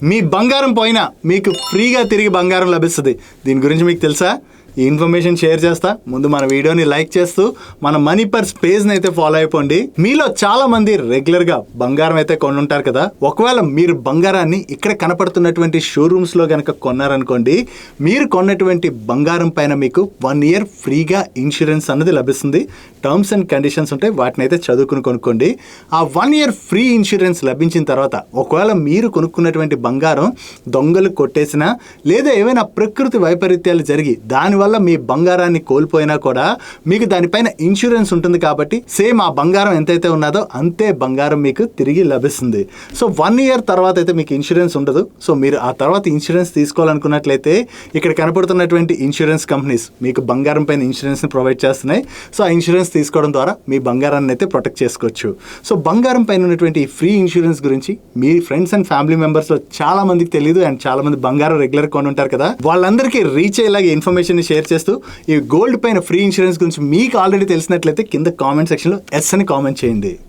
మీ బంగారం పోయినా మీకు ఫ్రీగా తిరిగి బంగారం లభిస్తుంది. దీని గురించి మీకు తెలుసా? ఈ ఇన్ఫర్మేషన్ షేర్ చేస్తా. ముందు మన వీడియోని లైక్ చేస్తూ మన మనీ పర్స్ పేజ్ని అయితే ఫాలో అయిపోండి. మీలో చాలా మంది రెగ్యులర్గా బంగారం అయితే కొనుంటారు కదా. ఒకవేళ మీరు బంగారాన్ని ఇక్కడ కనపడుతున్నటువంటి షోరూమ్స్లో కనుక కొన్నారనుకోండి, మీరు కొన్నటువంటి బంగారం పైన మీకు 1 year ఫ్రీగా ఇన్సూరెన్స్ అన్నది లభిస్తుంది. టర్మ్స్ అండ్ కండిషన్స్ ఉంటాయి, వాటిని అయితే చదువుకుని కొనుక్కోండి. ఆ 1 year ఫ్రీ ఇన్సూరెన్స్ లభించిన తర్వాత ఒకవేళ మీరు కొనుక్కున్నటువంటి బంగారం దొంగలు కొట్టేసినా లేదా ఏవైనా ప్రకృతి వైపరీత్యాలు జరిగి దానివల్ల మీ బంగారాన్ని కోల్పోయినా కూడా మీకు దానిపైన ఇన్సూరెన్స్ ఉంటుంది. కాబట్టి సేమ్ ఆ బంగారం ఎంతైతే ఉన్నదో అంతే బంగారం మీకు తిరిగి లభిస్తుంది. సో 1 year తర్వాత అయితే మీకు ఇన్సూరెన్స్ ఉండదు. సో మీరు ఆ తర్వాత ఇన్సూరెన్స్ తీసుకోవాలనుకున్నట్లయితే ఇక్కడ కనపడుతున్నటువంటి ఇన్సూరెన్స్ కంపెనీస్ మీకు బంగారం పైన ఇన్సూరెన్స్ని ప్రొవైడ్ చేస్తున్నాయి. సో ఆ ఇన్సూరెన్స్ తీసుకోవడం ద్వారా మీ బంగారాన్ని అయితే ప్రొటెక్ట్ చేసుకోవచ్చు. సో బంగారం పైన ఉన్నటువంటి ఫ్రీ ఇన్సూరెన్స్ గురించి మీ ఫ్రెండ్స్ అండ్ ఫ్యామిలీ మెంబర్స్లో చాలా మందికి తెలియదు. అండ్ చాలా మంది బంగారం రెగ్యులర్ కొని ఉంటారు కదా, వాళ్ళందరికీ రీచ్ అయ్యేలాగా ఇన్ఫర్మేషన్ షేర్ చేస్తూ ఈ గోల్డ్ పైన ఫ్రీ ఇన్సూరెన్స్ గురించి మీకు ఆల్రెడీ తెలిసినట్లయితే కింద కామెంట్ సెక్షన్లో ఎస్ అని కామెంట్ చేయండి.